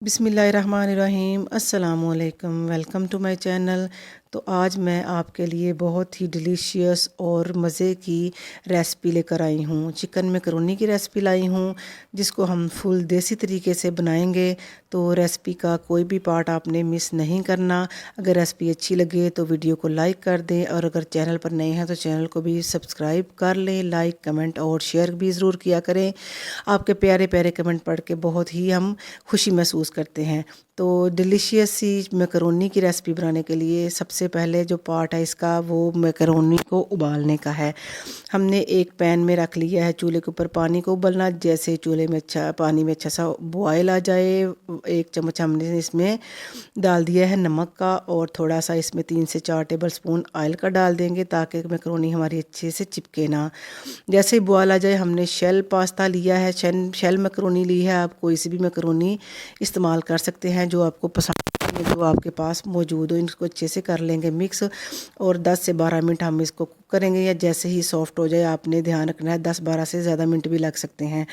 बिस्मिल्लाहिर्रहमानिर्रहीम अस्सलामुअलैकुम। Welcome to my channel. तो आज मैं आपके लिए बहुत ही डिलीशियस और मज़े की रेसिपी लेकर आई हूँ। चिकन मैकरोनी की रेसिपी लाई हूँ जिसको हम फुल देसी तरीके से बनाएंगे। तो रेसिपी का कोई भी पार्ट आपने मिस नहीं करना। अगर रेसिपी अच्छी लगे तो वीडियो को लाइक कर दें और अगर चैनल पर नए हैं तो चैनल को भी सब्सक्राइब कर लें। लाइक कमेंट और शेयर भी ज़रूर किया करें। आपके प्यारे प्यारे कमेंट पढ़ के बहुत ही हम खुशी महसूस करते हैं। तो डिलीशियस सी मैकरोनी की रेसिपी बनाने के लिए सबसे पहले जो पार्ट है इसका वो मैकरोनी को उबालने का है। हमने एक पैन में रख लिया है चूल्हे के ऊपर पानी को उबलना। जैसे चूल्हे में पानी में अच्छा सा बॉयल आ जाए, 1 चम्मच हमने इसमें डाल दिया है नमक का और थोड़ा सा इसमें 3 से 4 टेबल स्पून ऑयल का डाल देंगे ताकि मैकरोनी हमारी अच्छे से चिपके ना। जैसे ही बॉयल आ जाए हमने शेल पास्ता लिया है, शेल मैकरोनी ली है। आप कोई सी भी मैकरोनी इस्तेमाल कर सकते हैं जो आपको पसंद है, जो आपके पास मौजूद हो। इनको अच्छे से कर लेंगे मिक्स और 10 से 12 मिनट हम इसको कुक करेंगे। या जैसे ही सॉफ्ट हो जाए आपने ध्यान रखना है 10-12 से ज़्यादा मिनट भी लग सकते हैं।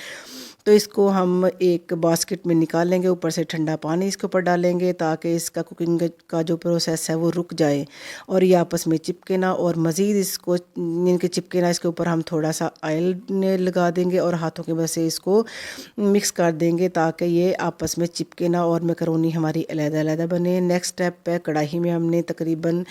तो इसको हम एक बास्केट में निकाल लेंगे, ऊपर से ठंडा पानी इसके ऊपर डालेंगे ताकि इसका कुकिंग का जो प्रोसेस है वो रुक जाए और ये आपस में चिपके ना। और मज़ीद इसको इनके चिपके ना, इसके ऊपर हम थोड़ा सा ऑयल लगा देंगे और हाथों की वजह से इसको मिक्स कर देंगे ताकि ये आपस में चिपके ना और मैकरोनी हमारी अलग-अलग बने। नेक्स्ट स्टेप है, कढ़ाई में हमने तकरीबन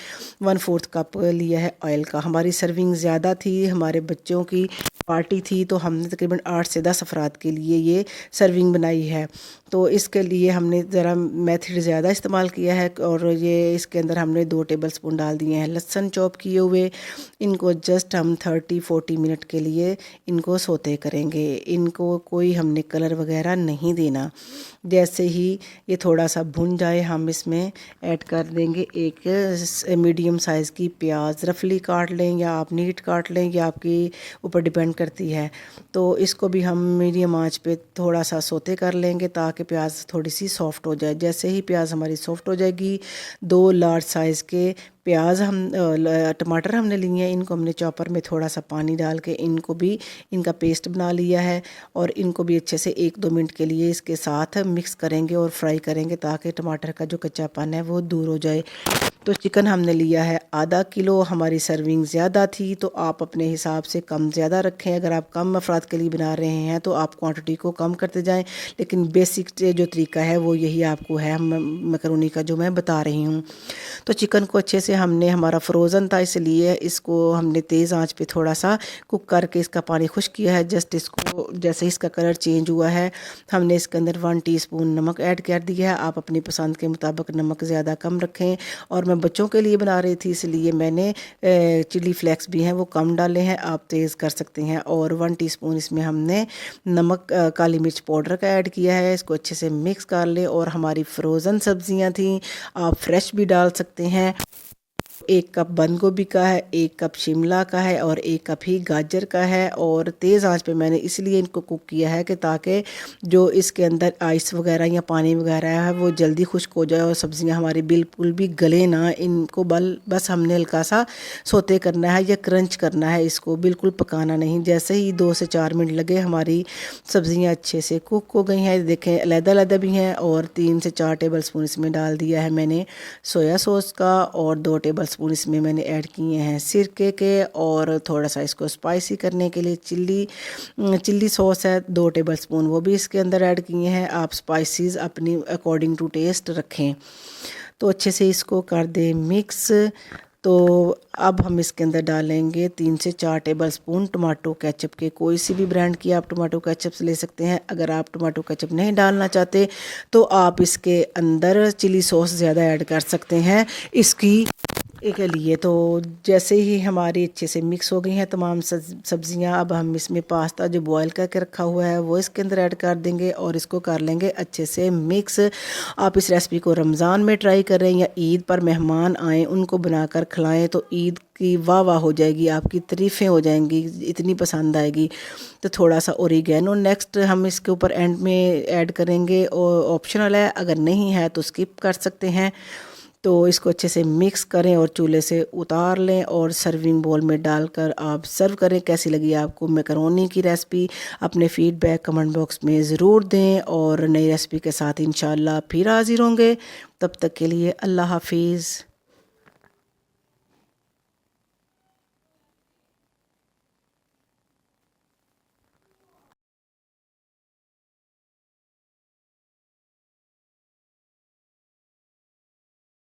1/4 कप लिया है ऑयल का। हमारी सर्विंग ज़्यादा थी, हमारे बच्चों की पार्टी थी तो हमने तकरीबन 8 से 10 अफराद के लिए ये सर्विंग बनाई है। तो इसके लिए हमने ज़रा मेथड ज़्यादा इस्तेमाल किया है और ये इसके अंदर हमने 2 टेबल स्पून डाल दिए हैं लहसुन चॉप किए हुए। इनको जस्ट हम 30-40 मिनट के लिए इनको सोते करेंगे। इनको कोई हमने कलर वगैरह नहीं देना। जैसे ही ये थोड़ा सा भुन जाए हम इसमें ऐड कर देंगे एक मीडियम साइज़ की प्याज। रफली काट लें या आप नीट काट लें, या आपके ऊपर डिपेंड करती है। तो इसको भी हम मीडियम आंच पे थोड़ा सा सोते कर लेंगे ताकि प्याज थोड़ी सी सॉफ्ट हो जाए। जैसे ही प्याज हमारी सॉफ्ट हो जाएगी, 2 लार्ज साइज़ के प्याज टमाटर हमने लिए हैं। इनको हमने चॉपर में थोड़ा सा पानी डाल के इनको भी इनका पेस्ट बना लिया है और इनको भी अच्छे से 1-2 मिनट के लिए इसके साथ मिक्स करेंगे और फ्राई करेंगे ताकि टमाटर का जो कच्चापन है वो दूर हो जाए। तो चिकन हमने लिया है आधा किलो। हमारी सर्विंग ज़्यादा थी तो आप अपने हिसाब से कम ज़्यादा रखें। अगर आप कम अफराद के लिए बना रहे हैं तो आप क्वांटिटी को कम करते जाएं, लेकिन बेसिक जो तरीका है वो यही आपको है मैकरोनी का जो मैं बता रही हूँ। तो चिकन को अच्छे से हमने, हमारा फ्रोज़न था इसलिए इसको हमने तेज़ आंच पे थोड़ा सा कुक करके इसका पानी खुश्क किया है। जस्ट इसको जैसे इसका कलर चेंज हुआ है हमने इसके अंदर 1 टीस्पून नमक ऐड कर दिया है। आप अपनी पसंद के मुताबिक नमक ज़्यादा कम रखें। और मैं बच्चों के लिए बना रही थी इसलिए मैंने चिली फ्लेक्स भी हैं वो कम डाले हैं, आप तेज़ कर सकते हैं। और 1 टीस्पून इसमें हमने नमक काली मिर्च पाउडर का ऐड किया है। इसको अच्छे से मिक्स कर लें। और हमारी फ्रोज़न सब्जियां थी, आप फ्रेश भी डाल सकते हैं। 1 कप बंद गोभी का है, 1 कप शिमला का है और 1 कप ही गाजर का है। और तेज़ आंच पे मैंने इसलिए इनको कुक किया है कि ताकि जो इसके अंदर आइस वगैरह या पानी वगैरह है वो जल्दी खुश्क हो जाए और सब्ज़ियां हमारी बिल्कुल भी गले ना। इनको बस हमने हल्का सा सोते करना है या क्रंच करना है, इसको बिल्कुल पकाना नहीं। जैसे ही 2 से 4 मिनट लगे हमारी सब्ज़ियां अच्छे से कुक हो गई हैं। देखें अलग-अलग भी हैं। और 3 से 4 टेबल स्पून इसमें डाल दिया है मैंने सोया सॉस का और 2 टेबल स्पून इसमें मैंने ऐड किए हैं सिरके के। और थोड़ा सा इसको स्पाइसी करने के लिए चिल्ली सॉस है 2 टेबल स्पून, वो भी इसके अंदर ऐड किए हैं। आप स्पाइसेस अपनी अकॉर्डिंग टू टेस्ट रखें। तो अच्छे से इसको कर दें मिक्स। तो अब हम इसके अंदर डालेंगे 3 से 4 टेबल स्पून टमाटो केचप के। कोई सी भी ब्रांड की आप टमाटो केचप ले सकते हैं। अगर आप टमाटो केचप नहीं डालना चाहते तो आप इसके अंदर चिली सॉस ज़्यादा ऐड कर सकते हैं इसकी के लिए। तो जैसे ही हमारी अच्छे से मिक्स हो गई हैं तमाम सब्जियां, अब हम इसमें पास्ता जो बॉयल करके रखा हुआ है वो इसके अंदर ऐड कर देंगे और इसको कर लेंगे अच्छे से मिक्स। आप इस रेसिपी को रमज़ान में ट्राई करें या ईद पर मेहमान आएँ उनको बनाकर खिलाएं तो ईद की वाह वाह हो जाएगी, आपकी तारीफ़ें हो जाएंगी, इतनी पसंद आएगी। तो थोड़ा सा ओरिगेनो नेक्स्ट हम इसके ऊपर एंड में ऐड करेंगे और ऑप्शनल है, अगर नहीं है तो स्किप कर सकते हैं। तो इसको अच्छे से मिक्स करें और चूल्हे से उतार लें और सर्विंग बोल में डालकर आप सर्व करें। कैसी लगी आपको मैकरोनी की रेसिपी? अपने फीडबैक कमेंट बॉक्स में ज़रूर दें और नई रेसिपी के साथ इंशाल्लाह फिर हाजिर होंगे। तब तक के लिए अल्लाह हाफिज़।